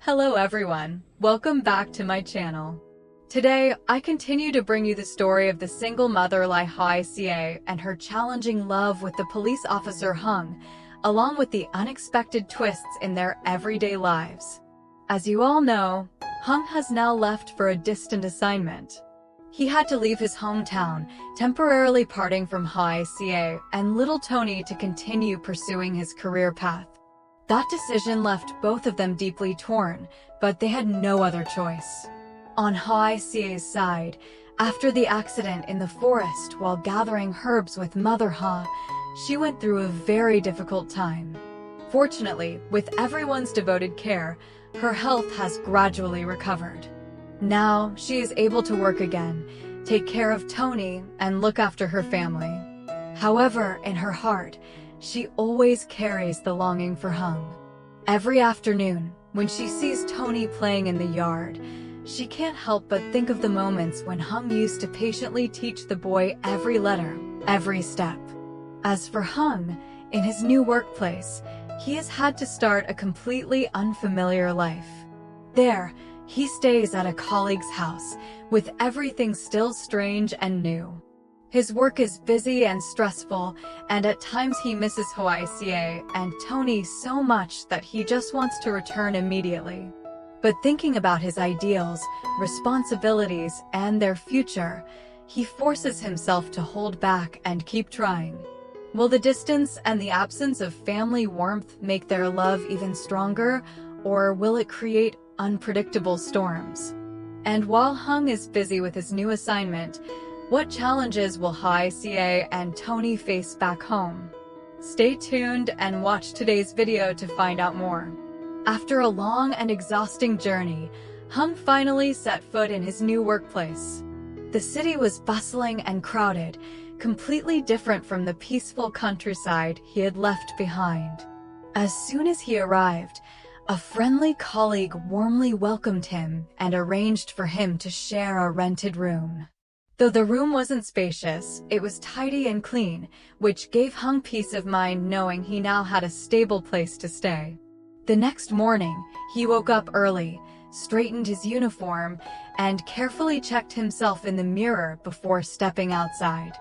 Hello everyone, welcome back to my channel. Today, I continue to bring you the story of the single mother Ly Hoai Ca and her challenging love with the police officer Hùng, along with the unexpected twists in their everyday lives. As you all know, Hùng has now left for a distant assignment. He had to leave his hometown, temporarily parting from Hoai Ca and little Tony to continue pursuing his career path. That decision left both of them deeply torn, but they had no other choice. On Hoai Ca's side, after the accident in the forest while gathering herbs with Mother Ha, she went through a very difficult time. Fortunately, with everyone's devoted care, her health has gradually recovered. Now, she is able to work again, take care of Tony, and look after her family. However, in her heart, she always carries the longing for Hùng. Every afternoon, when she sees Tony playing in the yard, she can't help but think of the moments when Hùng used to patiently teach the boy every letter, every step. As for Hùng, in his new workplace, he has had to start a completely unfamiliar life. There, he stays at a colleague's house, with everything still strange and new. His work is busy and stressful, and at times he misses Hoai Ca and Tony so much that he just wants to return immediately. But thinking about his ideals, responsibilities, and their future, he forces himself to hold back and keep trying. Will the distance and the absence of family warmth make their love even stronger, or will it create unpredictable storms? And while Hùng is busy with his new assignment, what challenges will Hoai Ca and Tony face back home? Stay tuned and watch today's video to find out more. After a long and exhausting journey, Hùng finally set foot in his new workplace. The city was bustling and crowded, completely different from the peaceful countryside he had left behind. As soon as he arrived, a friendly colleague warmly welcomed him and arranged for him to share a rented room. Though the room wasn't spacious, it was tidy and clean, which gave Hùng peace of mind knowing he now had a stable place to stay. The next morning, he woke up early, straightened his uniform, and carefully checked himself in the mirror before stepping outside.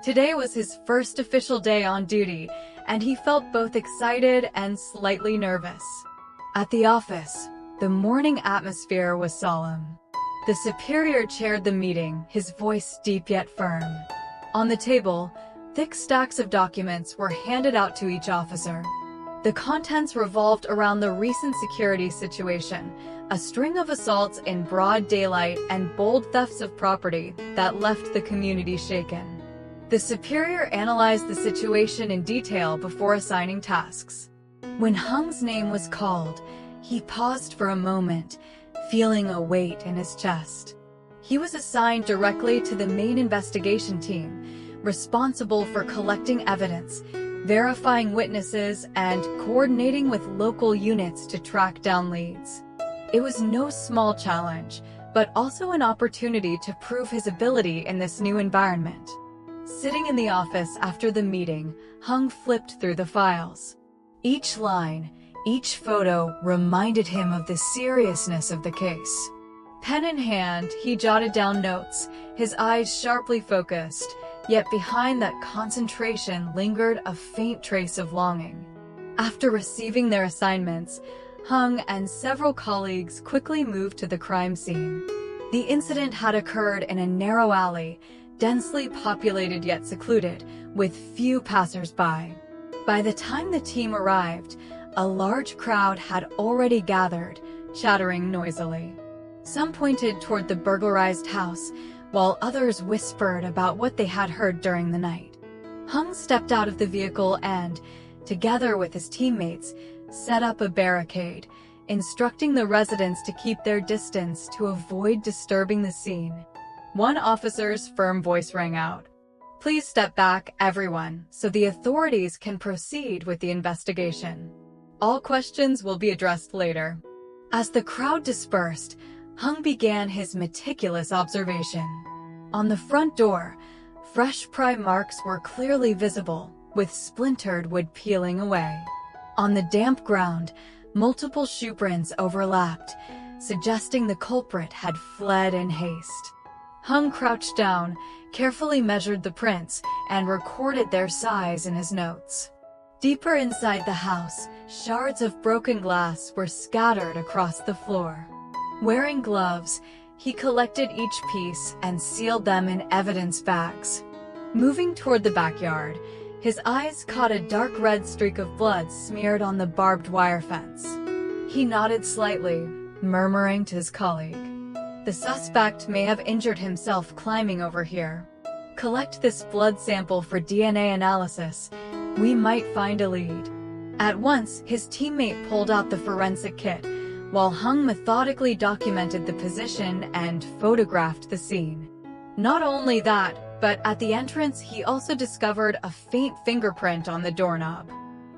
Today was his first official day on duty, and he felt both excited and slightly nervous. At the office, the morning atmosphere was solemn. The superior chaired the meeting, his voice deep yet firm. On the table, thick stacks of documents were handed out to each officer. The contents revolved around the recent security situation, a string of assaults in broad daylight and bold thefts of property that left the community shaken. The superior analyzed the situation in detail before assigning tasks. When Hùng name was called, he paused for a moment, feeling a weight in his chest. He was assigned directly to the main investigation team, responsible for collecting evidence, verifying witnesses, and coordinating with local units to track down leads. It was no small challenge, but also an opportunity to prove his ability in this new environment. Sitting in the office after the meeting, Hùng flipped through the files. Each line, each photo reminded him of the seriousness of the case. Pen in hand, he jotted down notes, his eyes sharply focused, yet behind that concentration lingered a faint trace of longing. After receiving their assignments, Hùng and several colleagues quickly moved to the crime scene. The incident had occurred in a narrow alley, densely populated yet secluded, with few passers-by. By the time the team arrived, a large crowd had already gathered, chattering noisily. Some pointed toward the burglarized house, while others whispered about what they had heard during the night. Hùng stepped out of the vehicle and, together with his teammates, set up a barricade, instructing the residents to keep their distance to avoid disturbing the scene. One officer's firm voice rang out. "Please step back, everyone, so the authorities can proceed with the investigation. All questions will be addressed later." As the crowd dispersed, Hùng began his meticulous observation. On the front door, fresh pry marks were clearly visible, with splintered wood peeling away. On the damp ground, Multiple shoe prints overlapped, suggesting the culprit had fled in haste. Hung crouched down, carefully measured the prints, and recorded their size in his notes. Deeper inside the house, shards of broken glass were scattered across the floor. Wearing gloves, he collected each piece and sealed them in evidence bags. Moving toward the backyard, his eyes caught a dark red streak of blood smeared on the barbed wire fence. He nodded slightly, murmuring to his colleague, "The suspect may have injured himself climbing over here. Collect this blood sample for DNA analysis. We might find a lead." At once, his teammate pulled out the forensic kit, while Hung methodically documented the position and photographed the scene. Not only that, but at the entrance he also discovered a faint fingerprint on the doorknob.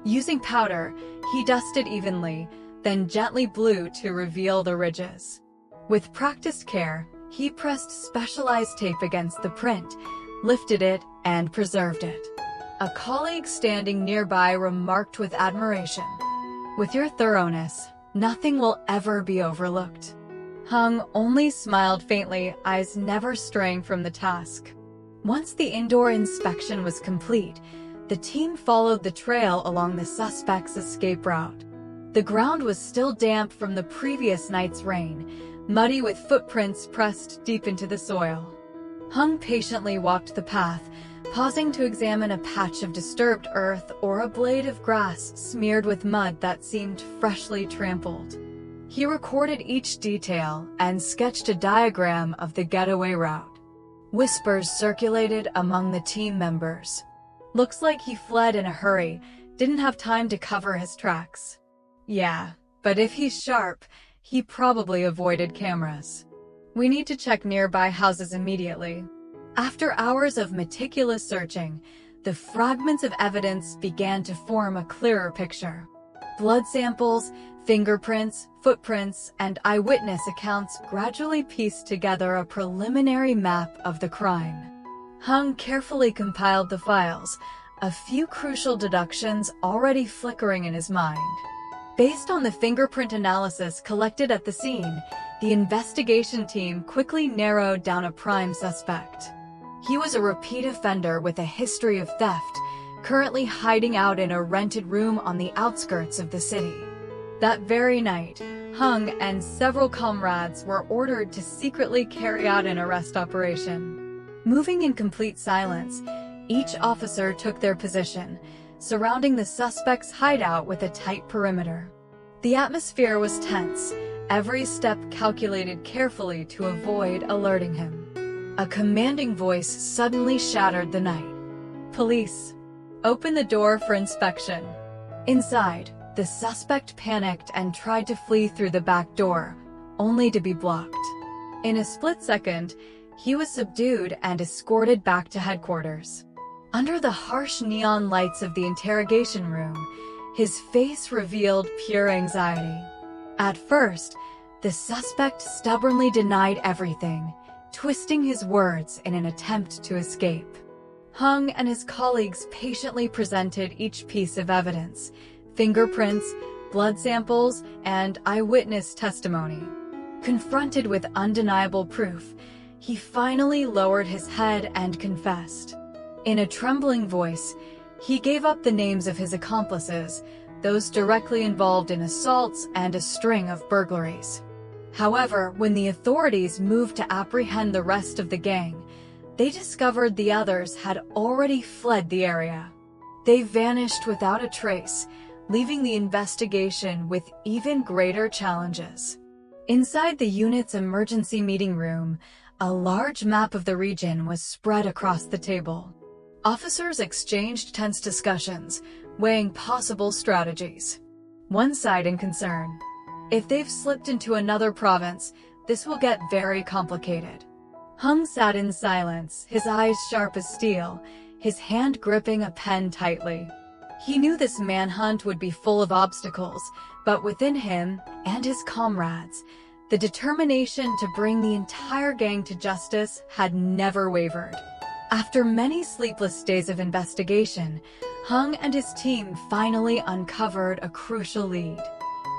Using powder, he dusted evenly, then gently blew to reveal the ridges. With practiced care, he pressed specialized tape against the print, lifted it, and preserved it. A colleague standing nearby remarked with admiration, "With your thoroughness, nothing will ever be overlooked." Hung only smiled faintly, eyes never straying from the task. Once the indoor inspection was complete, the team followed the trail along the suspect's escape route. The ground was still damp from the previous night's rain, muddy with footprints pressed deep into the soil. Hung patiently walked the path, pausing to examine a patch of disturbed earth or a blade of grass smeared with mud that seemed freshly trampled. He recorded each detail and sketched a diagram of the getaway route. Whispers circulated among the team members. "Looks like he fled in a hurry, didn't have time to cover his tracks." "Yeah, but if he's sharp, he probably avoided cameras. We need to check nearby houses immediately." After hours of meticulous searching, the fragments of evidence began to form a clearer picture. Blood samples, fingerprints, footprints, and eyewitness accounts gradually pieced together a preliminary map of the crime. Hung carefully compiled the files, a few crucial deductions already flickering in his mind. Based on the fingerprint analysis collected at the scene, the investigation team quickly narrowed down a prime suspect. He was a repeat offender with a history of theft, currently hiding out in a rented room on the outskirts of the city. That very night, Hung and several comrades were ordered to secretly carry out an arrest operation. Moving in complete silence, each officer took their position, surrounding the suspect's hideout with a tight perimeter. The atmosphere was tense, every step calculated carefully to avoid alerting him. A commanding voice suddenly shattered the night. "Police! Open the door for inspection." Inside, the suspect panicked and tried to flee through the back door, only to be blocked. In a split second, he was subdued and escorted back to headquarters. Under the harsh neon lights of the interrogation room, his face revealed pure anxiety. At first, the suspect stubbornly denied everything, twisting his words in an attempt to escape. Hung and his colleagues patiently presented each piece of evidence: fingerprints, blood samples, and eyewitness testimony. Confronted with undeniable proof, he finally lowered his head and confessed. In a trembling voice, he gave up the names of his accomplices, those directly involved in assaults and a string of burglaries. However, when the authorities moved to apprehend the rest of the gang, they discovered the others had already fled the area. They vanished without a trace, leaving the investigation with even greater challenges. Inside the unit's emergency meeting room, a large map of the region was spread across the table. Officers exchanged tense discussions, weighing possible strategies. One side in concern: if they've slipped into another province, this will get very complicated. Hung sat in silence, his eyes sharp as steel, his hand gripping a pen tightly. He knew this manhunt would be full of obstacles, but within him and his comrades, the determination to bring the entire gang to justice had never wavered. After many sleepless days of investigation, Hung and his team finally uncovered a crucial lead.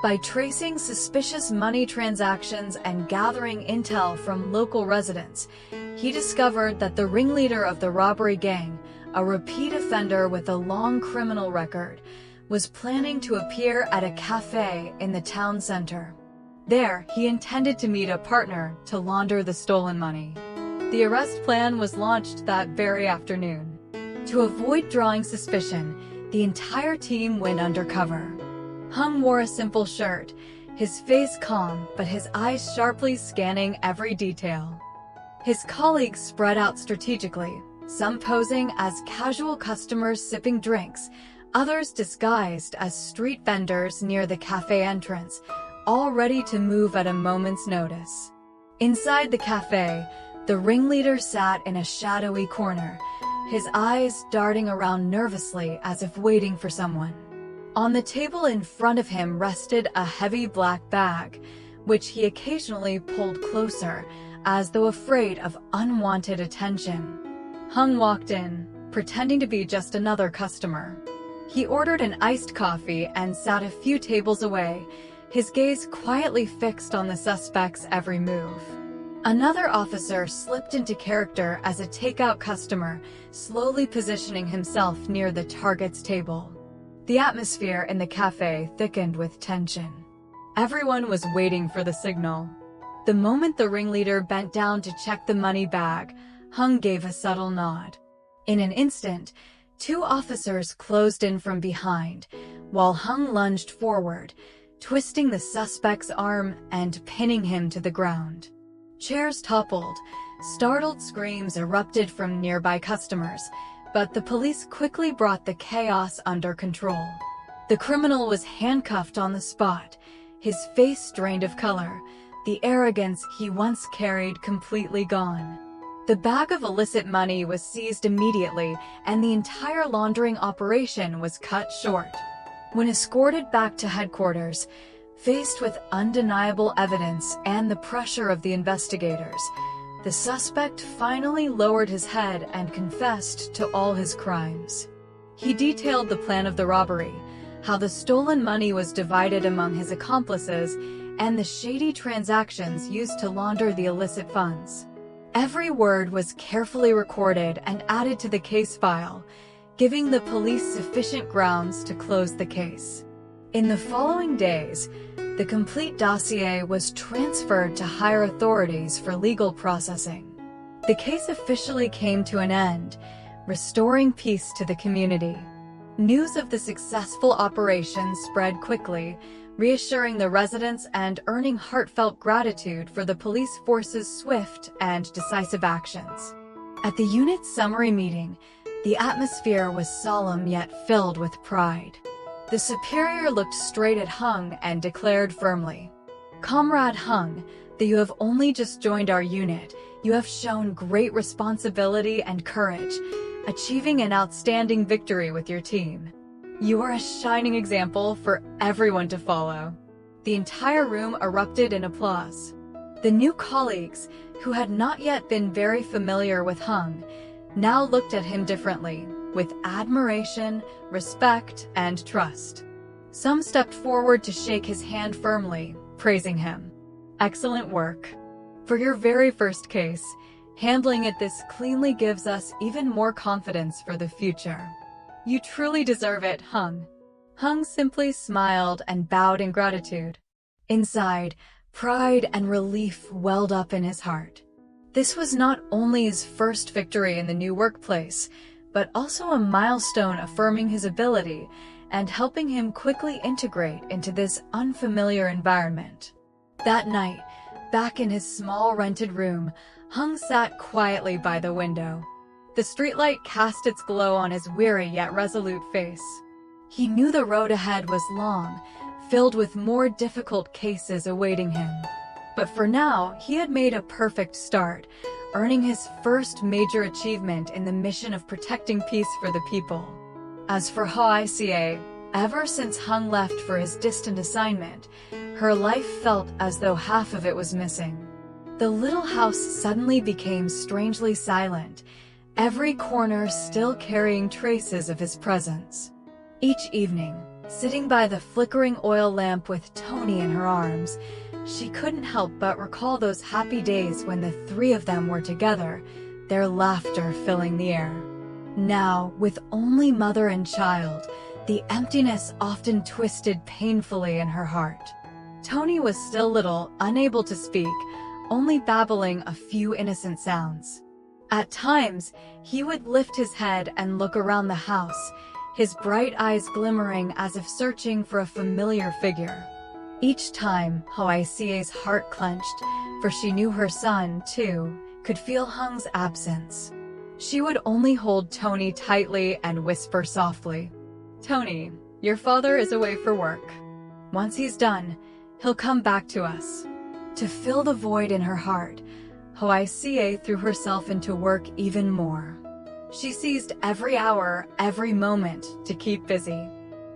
By tracing suspicious money transactions and gathering intel from local residents, he discovered that the ringleader of the robbery gang, a repeat offender with a long criminal record, was planning to appear at a cafe in the town center. There, he intended to meet a partner to launder the stolen money. The arrest plan was launched that very afternoon. To avoid drawing suspicion, the entire team went undercover. Hung wore a simple shirt, his face calm but his eyes sharply scanning every detail. His colleagues spread out strategically, some posing as casual customers sipping drinks, others disguised as street vendors near the cafe entrance, all ready to move at a moment's notice. Inside the cafe, the ringleader sat in a shadowy corner, his eyes darting around nervously as if waiting for someone. On the table in front of him rested a heavy black bag, which he occasionally pulled closer, as though afraid of unwanted attention. Hung walked in, pretending to be just another customer. He ordered an iced coffee and sat a few tables away, his gaze quietly fixed on the suspect's every move. Another officer slipped into character as a takeout customer, slowly positioning himself near the target's table. The atmosphere in the cafe thickened with tension. Everyone was waiting for the signal. The moment the ringleader bent down to check the money bag, Hung gave a subtle nod. In an instant, two officers closed in from behind, while Hung lunged forward, twisting the suspect's arm and pinning him to the ground. Chairs toppled, startled screams erupted from nearby customers, but the police quickly brought the chaos under control. The criminal was handcuffed on the spot, his face drained of color, the arrogance he once carried completely gone. The bag of illicit money was seized immediately, and the entire laundering operation was cut short. When escorted back to headquarters, faced with undeniable evidence and the pressure of the investigators, the suspect finally lowered his head and confessed to all his crimes. He detailed the plan of the robbery, how the stolen money was divided among his accomplices, and the shady transactions used to launder the illicit funds. Every word was carefully recorded and added to the case file, giving the police sufficient grounds to close the case. In the following days, the complete dossier was transferred to higher authorities for legal processing. The case officially came to an end, restoring peace to the community. News of the successful operation spread quickly, reassuring the residents and earning heartfelt gratitude for the police force's swift and decisive actions. At the unit's summary meeting, the atmosphere was solemn yet filled with pride. The superior looked straight at Hung and declared firmly, "Comrade Hung, though you have only just joined our unit, you have shown great responsibility and courage, achieving an outstanding victory with your team. You are a shining example for everyone to follow." The entire room erupted in applause. The new colleagues, who had not yet been very familiar with Hung, now looked at him differently, with admiration, respect, and trust. Some stepped forward to shake his hand firmly, praising him. "Excellent work. For your very first case, handling it this cleanly gives us even more confidence for the future. You truly deserve it, Hung." Hung simply smiled and bowed in gratitude. Inside, pride and relief welled up in his heart. This was not only his first victory in the new workplace, but also a milestone affirming his ability and helping him quickly integrate into this unfamiliar environment. That night, back in his small rented room, Hung sat quietly by the window. The streetlight cast its glow on his weary yet resolute face. He knew the road ahead was long, filled with more difficult cases awaiting him. But for now, he had made a perfect start, earning his first major achievement in the mission of protecting peace for the people. As for Hoai Ca, ever since Hung left for his distant assignment, her life felt as though half of it was missing. The little house suddenly became strangely silent, every corner still carrying traces of his presence. Each evening, Sitting by the flickering oil lamp with Tony in her arms, she couldn't help but recall those happy days when the three of them were together, their laughter filling the air. Now, with only mother and child, the emptiness often twisted painfully in her heart. Tony was still little, unable to speak, only babbling a few innocent sounds. At times, he would lift his head and look around the house, his bright eyes glimmering as if searching for a familiar figure. Each time, Hoai Ca's heart clenched, for she knew her son, too, could feel Hung's absence. She would only hold Tony tightly and whisper softly, "Tony, your father is away for work. Once he's done, he'll come back to us." To fill the void in her heart, Hoai Ca threw herself into work even more. She seized every hour, every moment to keep busy.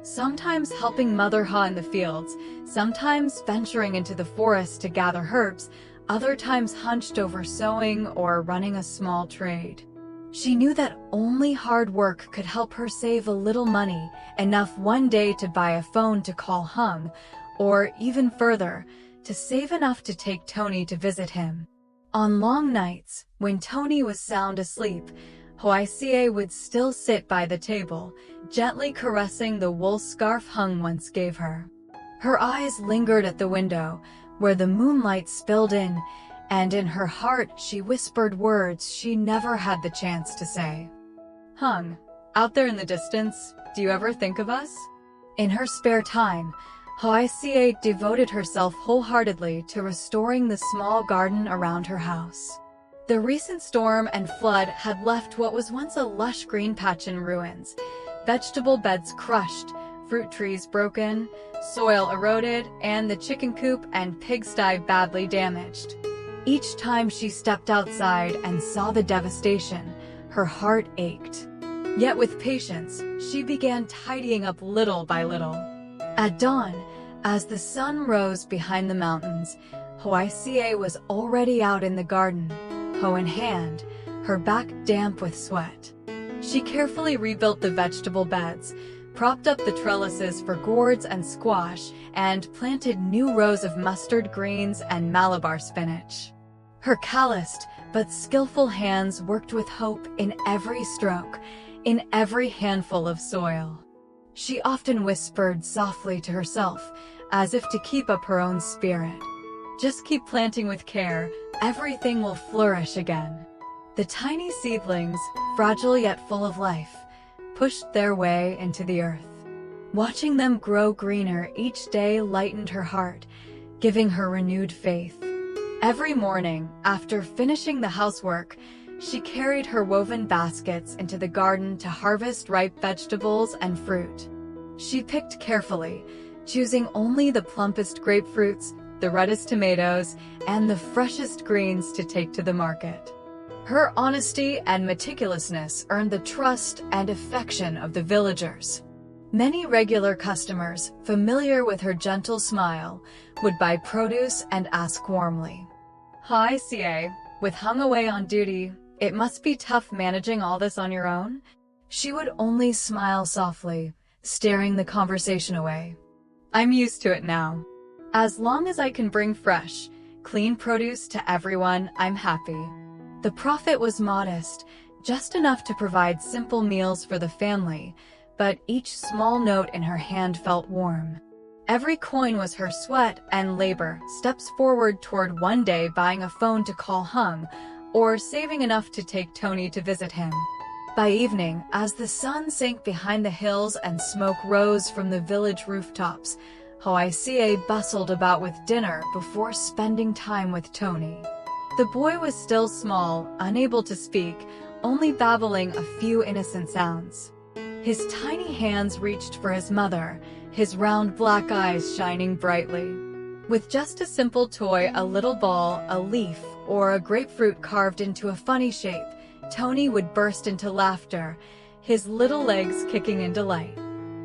Sometimes helping Mother Ha in the fields, sometimes venturing into the forest to gather herbs, other times hunched over sewing or running a small trade. She knew that only hard work could help her save a little money, enough one day to buy a phone to call Hung, or even further, to save enough to take Tony to visit him. On long nights, when Tony was sound asleep, Hoai Ca would still sit by the table, gently caressing the wool scarf Hung once gave her. Her eyes lingered at the window, where the moonlight spilled in, and in her heart she whispered words she never had the chance to say. "Hung, out there in the distance, do you ever think of us?" In her spare time, Hoai Ca devoted herself wholeheartedly to restoring the small garden around her house. The recent storm and flood had left what was once a lush green patch in ruins. Vegetable beds crushed, fruit trees broken, soil eroded, and the chicken coop and pigsty badly damaged. Each time she stepped outside and saw the devastation, her heart ached. Yet with patience, she began tidying up little by little. At dawn, as the sun rose behind the mountains, Hoai Ca was already out in the garden, hoe in hand, her back damp with sweat. She carefully rebuilt the vegetable beds, propped up the trellises for gourds and squash, and planted new rows of mustard greens and Malabar spinach. Her calloused but skillful hands worked with hope in every stroke, in every handful of soil. She often whispered softly to herself, as if to keep up her own spirit. "Just keep planting with care, everything will flourish again." The tiny seedlings, fragile yet full of life, pushed their way into the earth. Watching them grow greener each day lightened her heart, giving her renewed faith. Every morning, after finishing the housework, she carried her woven baskets into the garden to harvest ripe vegetables and fruit. She picked carefully, choosing only the plumpest grapefruits, the reddest tomatoes, and the freshest greens to take to the market. Her honesty and meticulousness earned the trust and affection of the villagers. Many regular customers, familiar with her gentle smile, would buy produce and ask warmly, "Hi, Ca, with Hung away on duty, it must be tough managing all this on your own?" She would only smile softly, steering the conversation away. "I'm used to it now. As long as I can bring fresh, clean produce to everyone, I'm happy." The profit was modest, just enough to provide simple meals for the family, but each small note in her hand felt warm. Every coin was her sweat and labor, steps forward toward one day buying a phone to call Hung, or saving enough to take Tony to visit him. By evening, as the sun sank behind the hills and smoke rose from the village rooftops, Hoai Ca bustled about with dinner before spending time with Tony. The boy was still small, unable to speak, only babbling a few innocent sounds. His tiny hands reached for his mother, his round black eyes shining brightly. With just a simple toy, a little ball, a leaf, or a grapefruit carved into a funny shape, Tony would burst into laughter, his little legs kicking in delight.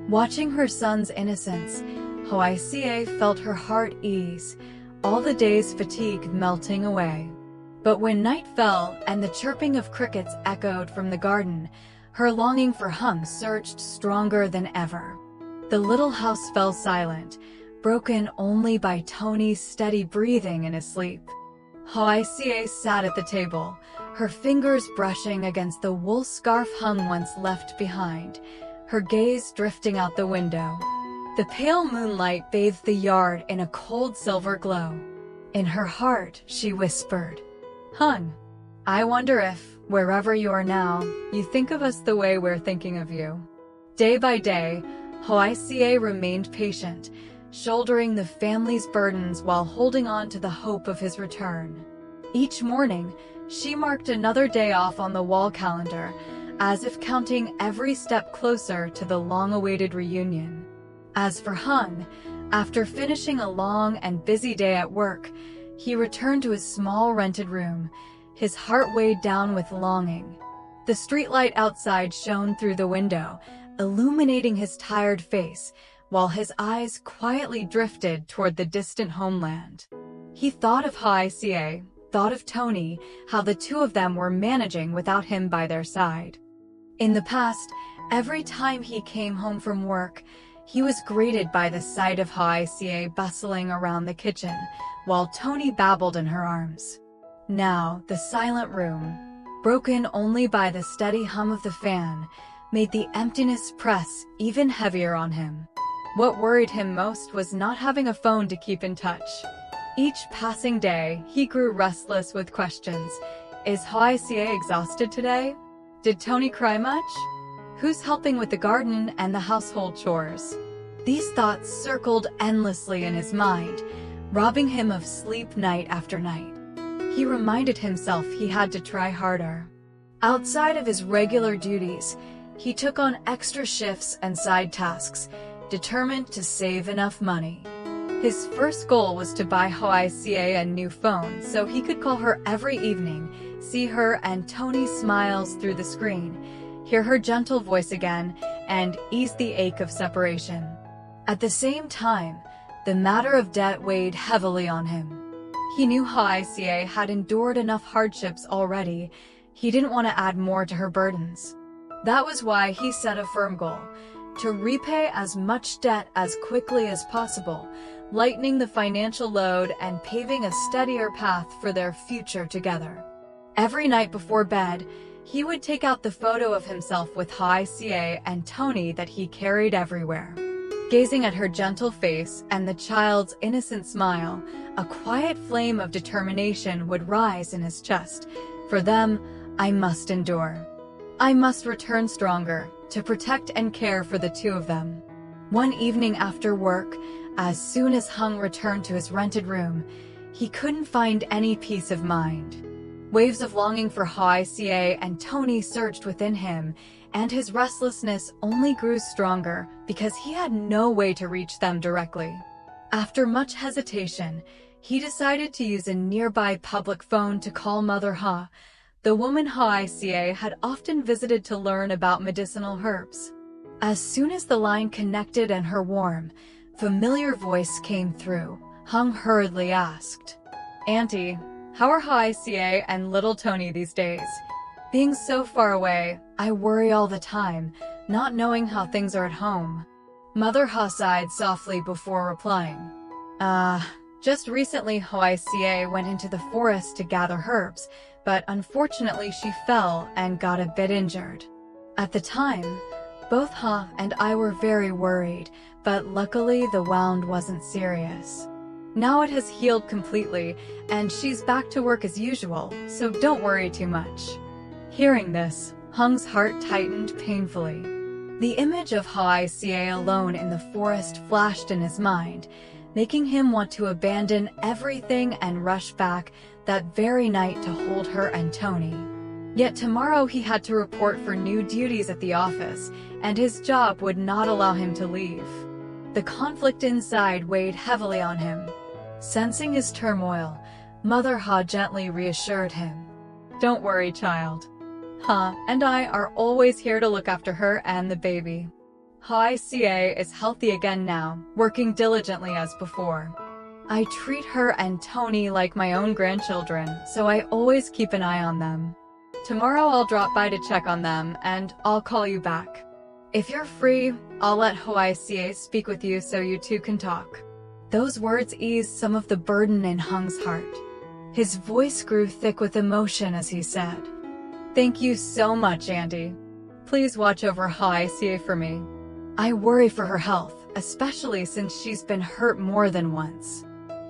Watching her son's innocence, Hoai Ca felt her heart ease, all the day's fatigue melting away. But when night fell and the chirping of crickets echoed from the garden, her longing for Hung surged stronger than ever. The little house fell silent, broken only by Tony's steady breathing in his sleep. Hoai Ca sat at the table, her fingers brushing against the wool scarf Hung once left behind, her gaze drifting out the window. The pale moonlight bathed the yard in a cold silver glow. In her heart, she whispered, "Hung, I wonder if, wherever you are now, you think of us the way we're thinking of you." Day by day, Hoai Ca remained patient, shouldering the family's burdens while holding on to the hope of his return. Each morning, she marked another day off on the wall calendar, as if counting every step closer to the long-awaited reunion. As for Hung, after finishing a long and busy day at work, he returned to his small rented room, his heart weighed down with longing. The streetlight outside shone through the window, illuminating his tired face, while his eyes quietly drifted toward the distant homeland. He thought of Hoai Ca, thought of Tony, how the two of them were managing without him by their side. In the past, every time he came home from work, he was greeted by the sight of Hoai Ca bustling around the kitchen, while Tony babbled in her arms. Now, the silent room, broken only by the steady hum of the fan, made the emptiness press even heavier on him. What worried him most was not having a phone to keep in touch. Each passing day, he grew restless with questions. Is Hoai Ca exhausted today? Did Tony cry much? Who's helping with the garden and the household chores? These thoughts circled endlessly in his mind, robbing him of sleep night after night. He reminded himself he had to try harder. Outside of his regular duties, he took on extra shifts and side tasks, determined to save enough money. His first goal was to buy Hoai Ca a new phone so he could call her every evening, see her and Tony's smiles through the screen, hear her gentle voice again, and ease the ache of separation. At the same time, the matter of debt weighed heavily on him. He knew Hoai Ca had endured enough hardships already. He didn't want to add more to her burdens. That was why he set a firm goal: to repay as much debt as quickly as possible, lightening the financial load and paving a steadier path for their future together. Every night before bed, he would take out the photo of himself with Hoai Ca and Tony that he carried everywhere. Gazing at her gentle face and the child's innocent smile, a quiet flame of determination would rise in his chest. For them, I must endure. I must return stronger, to protect and care for the two of them. One evening after work, as soon as Hung returned to his rented room, he couldn't find any peace of mind. Waves of longing for Hoai Ca and Tony surged within him, and his restlessness only grew stronger because he had no way to reach them directly. After much hesitation, he decided to use a nearby public phone to call Mother Ha, the woman Hoai Ca had often visited to learn about medicinal herbs. As soon as the line connected and her warm, familiar voice came through, Hung hurriedly asked, "Auntie, how are Hoai Ca and little Tony these days? Being so far away, I worry all the time, not knowing how things are at home." Mother Ha sighed softly before replying, Just recently Hoai Ca went into the forest to gather herbs, but unfortunately she fell and got a bit injured. At the time, both Ha and I were very worried, but luckily the wound wasn't serious. Now it has healed completely, and she's back to work as usual, so don't worry too much. Hearing this, Hung's heart tightened painfully. The image of Hoai Ca alone in the forest flashed in his mind, making him want to abandon everything and rush back that very night to hold her and Tony. Yet tomorrow he had to report for new duties at the office, and his job would not allow him to leave. The conflict inside weighed heavily on him. Sensing his turmoil, Mother Ha gently reassured him. "Don't worry, child. Ha and I are always here to look after her and the baby. Hoai Ca is healthy again now, working diligently as before. I treat her and Tony like my own grandchildren, so I always keep an eye on them. Tomorrow I'll drop by to check on them, and I'll call you back." If you're free, I'll let Hoai Ca speak with you so you two can talk. Those words eased some of the burden in Hung's heart. His voice grew thick with emotion as he said, "Thank you so much, Andy. Please watch over Hoai Ca for me. I worry for her health, especially since she's been hurt more than once.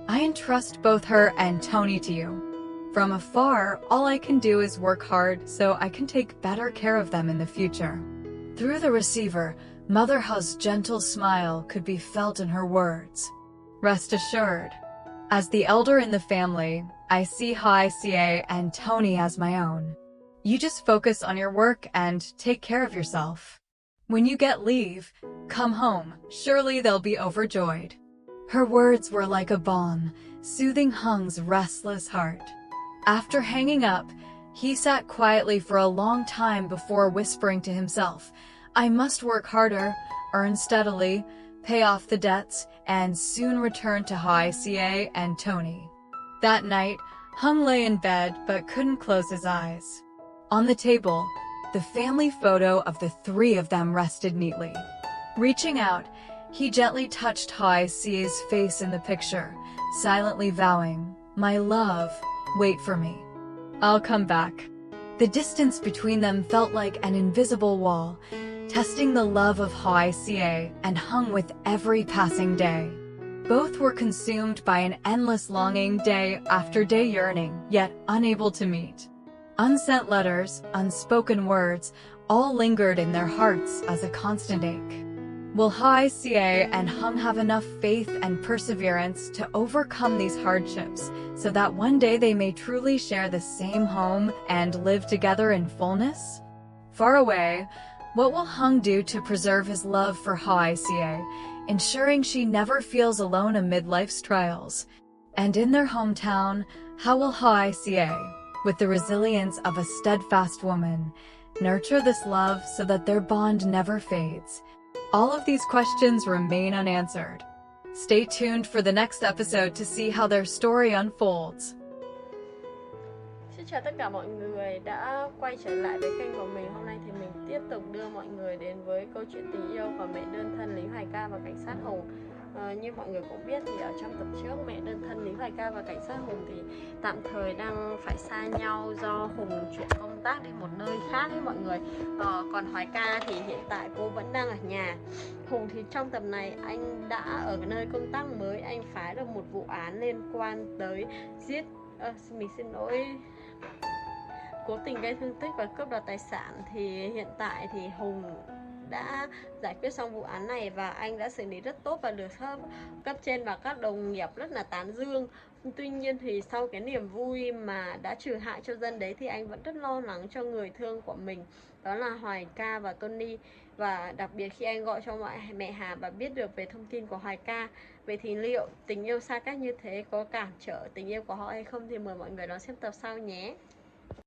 I entrust both her and Tony to you. From afar, all I can do is work hard so I can take better care of them in the future." Through the receiver, Mother Hu's gentle smile could be felt in her words. Rest assured, as the elder in the family, I see Hoai Ca and Tony as my own. You just focus on your work and take care of yourself. When you get leave, come home. Surely they'll be overjoyed. Her words were like a balm, soothing Hung's restless heart. After hanging up, he sat quietly for a long time before whispering to himself, "I must work harder, earn steadily, pay off the debts, and soon return to Hoai Ca and Tony." That night, Hung lay in bed but couldn't close his eyes. On the table, the family photo of the three of them rested neatly. Reaching out, he gently touched Hoai Ca's face in the picture, silently vowing, "My love, wait for me. I'll come back." The distance between them felt like an invisible wall, testing the love of Hoai Ca and Hung with every passing day. Both were consumed by an endless longing, day after day yearning, yet unable to meet. Unsent letters, unspoken words, all lingered in their hearts as a constant ache. Will Hoai Ca and Hung have enough faith and perseverance to overcome these hardships so that one day they may truly share the same home and live together in fullness? Far away, what will Hung do to preserve his love for Hoai Ca, ensuring she never feels alone amid life's trials? And in their hometown, how will Hoai Ca, with the resilience of a steadfast woman, nurture this love so that their bond never fades? All of these questions remain unanswered. Stay tuned for the next episode to see how their story unfolds. Xin chào tất cả mọi người đã quay trở lại với kênh của mình. Hôm nay thì mình tiếp tục đưa mọi người đến với câu chuyện tình yêu của mẹ đơn thân Ly Hoai Ca và cảnh sát Hùng. Như mọi người cũng biết thì ở trong tập trước, mẹ đơn thân Ly Hoai Ca và cảnh sát Hùng thì tạm thời đang phải xa nhau do Hùng chuyển công tác đi một nơi khác với mọi người. Còn Hoài Ca thì hiện tại cô vẫn đang ở nhà. Hùng thì trong tập này anh đã ở nơi công tác mới, anh phá được một vụ án liên quan tới mình xin lỗi, cố tình gây thương tích và cướp đoạt tài sản. Thì hiện tại thì Hùng đã giải quyết xong vụ án này và anh đã xử lý rất tốt và được cấp trên và các đồng nghiệp rất là tán dương. Tuy nhiên thì sau cái niềm vui mà đã trừ hại cho dân đấy thì anh vẫn rất lo lắng cho người thương của mình, đó là Hoài Ca và Tony. Và đặc biệt khi anh gọi cho mẹ Hà và biết được về thông tin của Hoài Ca. Vậy thì liệu tình yêu xa cách như thế có cản trở tình yêu của họ hay không thì mời mọi người đón xem tập sau nhé.